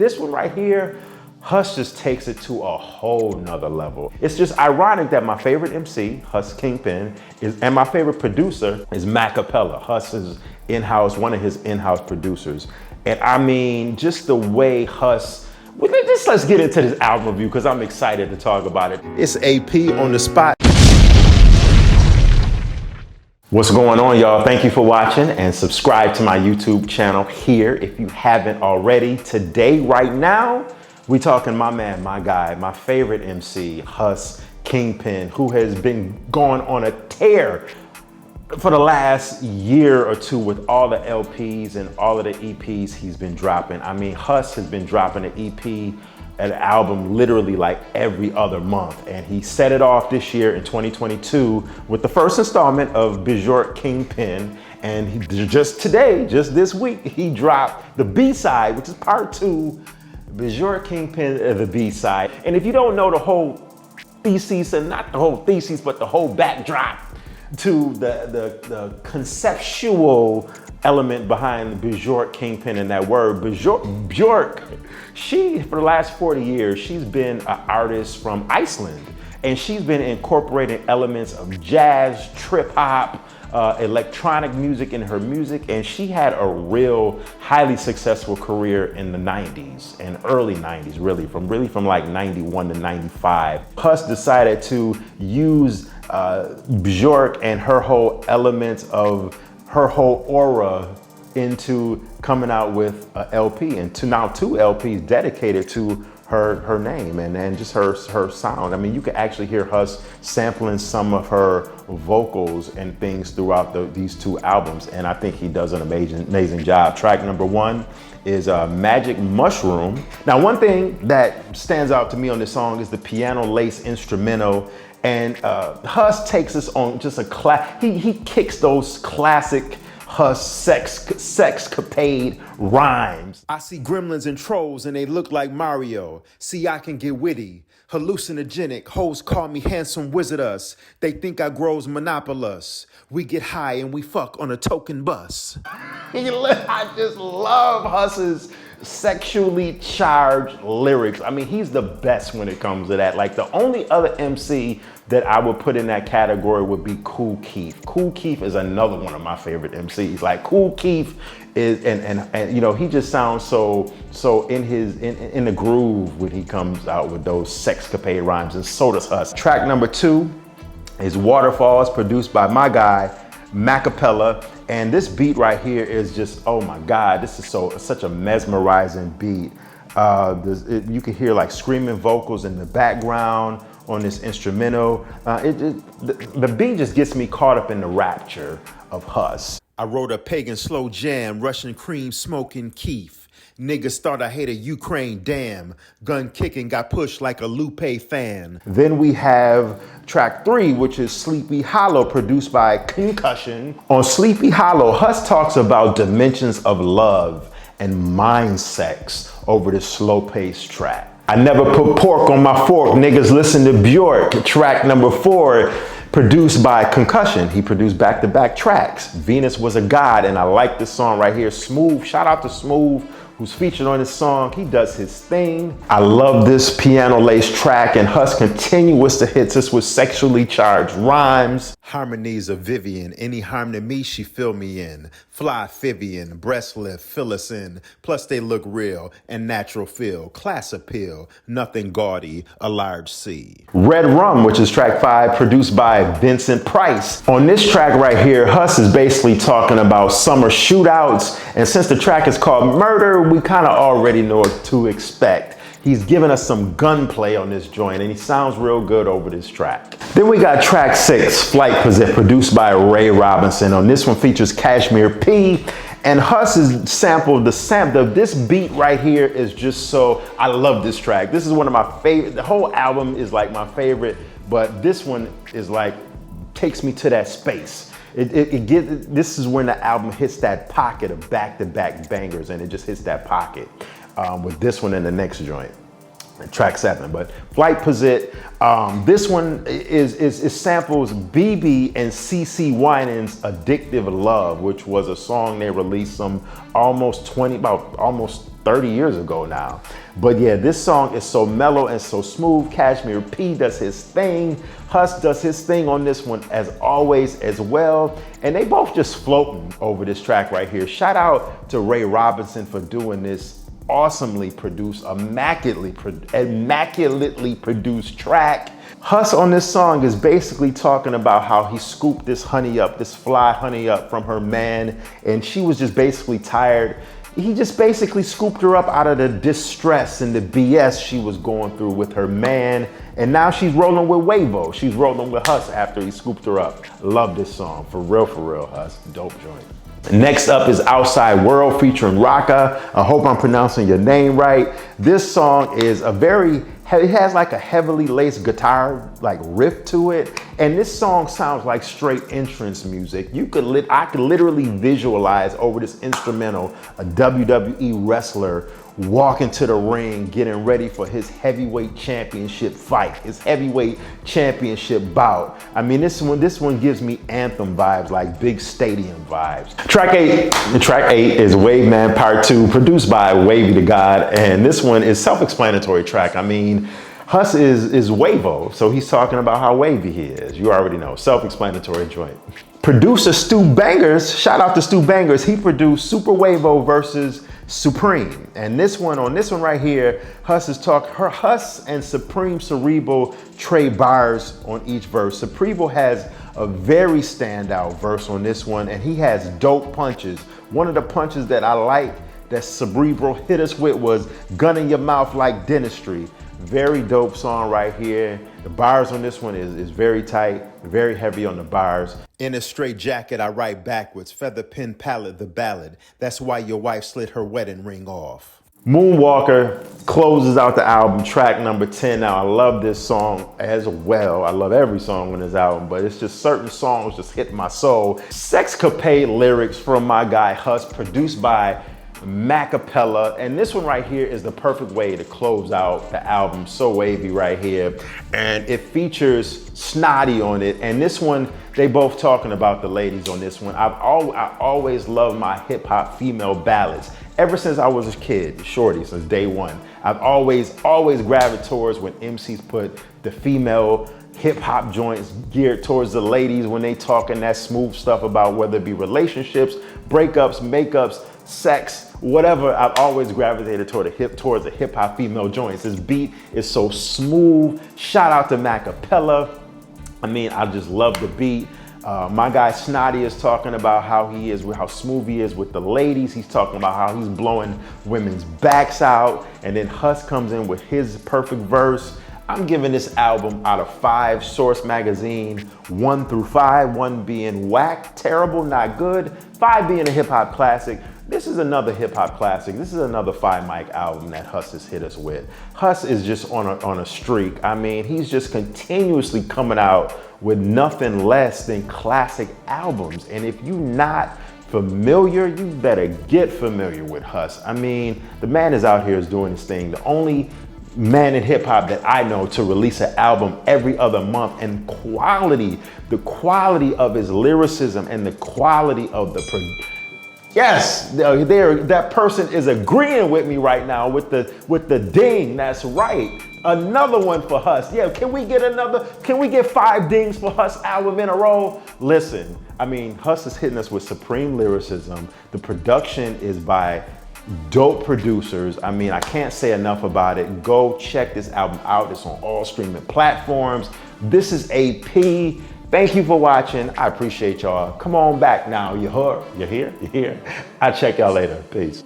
this one right here, Huss just takes it to a whole nother level. It's just ironic that my favorite MC, Huss Kingpin, and my favorite producer is Macapella. Huss is in-house, one of his in-house producers. And I mean, just the way Huss, let's get into this album review because I'm excited to talk about it. It's AP on the spot. What's going on, y'all? Thank you for watching and subscribe to my YouTube channel here if you haven't already. Today, right now, we talking my man, my guy, my favorite MC, Huss Kingpin, who has been going on a tear for the last year or two with all the LPs and all of the EPs he's been dropping. I mean, Huss has been dropping an EP, an album literally like every other month. And he set it off this year in 2022 with the first installment of Bjorkingpin. And he just this week, he dropped the B-side, which is part 2, Bjorkingpin, the B-side. And if you don't know the whole thesis, and not the whole thesis, but the whole backdrop to the conceptual element behind Bjorkingpin and that word, Bjork, she, for the last 40 years, she's been an artist from Iceland. And she's been incorporating elements of jazz, trip hop, electronic music in her music, and she had a real highly successful career in the 90s and early 90s, really from like 91 to 95. Huss decided to use Bjork and her whole elements of her whole aura into coming out with an LP, and now 2 LPs dedicated to her name and just her sound. I mean, you can actually hear Huss sampling some of her vocals and things throughout these 2 albums, and I think he does an amazing job. Track number 1 is Magic Mushroom. Now, one thing that stands out to me on this song is the piano lace instrumental, and Huss takes us on just he kicks those classic Huss sexcapade rhymes. I see gremlins and trolls and they look like Mario. See, I can get witty, hallucinogenic. Hoes call me handsome wizard us. They think I grows monopolist. We get high and we fuck on a token bus. I just love Huss's sexually charged lyrics. I mean, he's the best when it comes to that. Like, the only other MC that I would put in that category would be Kool Keith. Kool Keith is another one of my favorite MCs. Like, Kool Keith is, and you know, he just sounds so in the groove when he comes out with those sexcapade rhymes, and so does Huss. Track number 2 is Waterfalls, produced by my guy, Macapella. And this beat right here is just, oh my God, this is such a mesmerizing beat. You can hear like screaming vocals in the background on this instrumental. The beat just gets me caught up in the rapture of Huss. I wrote a pagan slow jam, Russian cream smoking Keef. Niggas thought I hated Ukraine, damn. Gun kicking, got pushed like a Lupe fan. Then we have track 3, which is Sleepy Hollow, produced by Concussion. On Sleepy Hollow, Huss talks about dimensions of love and mind sex over this slow-paced track. I never put pork on my fork, niggas listen to Bjork. Track number 4, produced by Concussion. He produced back-to-back tracks. Venus Was a God, and I like this song right here. Smooth, shout out to Smooth, who's featured on this song. He does his thing. I love this piano lace track, and Huss continues to hit us with sexually charged rhymes. Harmonies of Vivian, any harm to me, she fill me in. Fly Vivian, breast lift, fill us in. Plus they look real and natural feel. Class appeal, nothing gaudy, a large C. Red Rum, which is track 5, produced by Vincent Price. On this track right here, Huss is basically talking about summer shootouts, and since the track is called Murder, we kind of already know what to expect. He's giving us some gunplay on this joint, and he sounds real good over this track. Then we got track 6, Flight Possess, produced by Ray Robinson. On this one features Cashmere P, and Huss has sampled this beat right here is just so, I love this track. This is one of my favorite, the whole album is like my favorite, but this one is like, takes me to that space. This is when the album hits that pocket of back-to-back bangers, and it just hits that pocket with this one and the next joint, track 7. But Flight Possess, this one is samples BB and CC Winans' Addictive Love, which was a song they released almost 30 years ago now. But yeah, this song is so mellow and so smooth. Cashmere P does his thing. Huss does his thing on this one as always as well. And they both just floating over this track right here. Shout out to Ray Robinson for doing this awesomely produced, immaculately produced track. Huss on this song is basically talking about how he scooped this honey up, this fly honey up from her man, and she was just basically tired. He just basically scooped her up out of the distress and the BS she was going through with her man. And now she's rolling with Wavo. She's rolling with Huss after he scooped her up. Love this song, for real, Huss. Dope joint. Next up is Outside World featuring Raka. I hope I'm pronouncing your name right. This song is it has like a heavily laced guitar like riff to it. And this song sounds like straight entrance music. I could literally visualize over this instrumental a WWE wrestler walking to the ring, getting ready for his heavyweight championship fight, his heavyweight championship bout. I mean, this one gives me anthem vibes, like big stadium vibes. Track 8 is Wave Man Part 2, produced by Wavy the God, and this one is self-explanatory track. I mean, Huss is Wavo, so he's talking about how wavy he is. You already know, self-explanatory joint. Producer Stu Bangers, shout out to Stu Bangers, he produced Super Wavo versus Supreme. And on this one right here, Huss and Supreme Cerebral trade bars on each verse. Cerebral has a very standout verse on this one, and he has dope punches. One of the punches that I like that Cerebral hit us with was gun in your mouth like dentistry. Very dope song right here. The bars on this one is very tight, very heavy on the bars. In a straight jacket, I write backwards, feather pen palette, the ballad. That's why your wife slid her wedding ring off. Moonwalker closes out the album, track number 10. Now, I love this song as well. I love every song on this album, but it's just certain songs just hit my soul. Sexcapade lyrics from my guy Huss, produced by Macapella, and this one right here is the perfect way to close out the album. So wavy right here, and it features Snotty on it. And this one, they both talking about the ladies on this one. I always loved my hip hop female ballads ever since I was a kid, shorty, since day one. I've always gravitated towards when MCs put the female hip hop joints geared towards the ladies when they talking that smooth stuff about whether it be relationships, breakups, makeups, sex, whatever. I've always gravitated towards the hip hop female joints. This beat is so smooth. Shout out to Macapella. I mean, I just love the beat. My guy Snotty is talking about how smooth he is with the ladies. He's talking about how he's blowing women's backs out. And then Huss comes in with his perfect verse. I'm giving this album out of 5, Source Magazine, 1 through 5, 1 being whack, terrible, not good, 5 being a hip hop classic. This is another hip hop classic. This is another 5 mic album that Huss has hit us with. Huss is just on a streak. I mean, he's just continuously coming out with nothing less than classic albums. And if you're not familiar, you better get familiar with Huss. I mean, the man is out here is doing his thing. The only man in hip hop that I know to release an album every other month, and the quality of his lyricism and the quality of the yes, that person is agreeing with me right now with the ding. That's right. Another one for Huss. Yeah, can we get 5 dings for Huss album in a row? Listen, I mean, Huss is hitting us with supreme lyricism. The production is by dope producers. I mean, I can't say enough about it. Go check this album out. It's on all streaming platforms. This is AP. Thank you for watching. I appreciate y'all. Come on back now. You here? I'll check y'all later. Peace.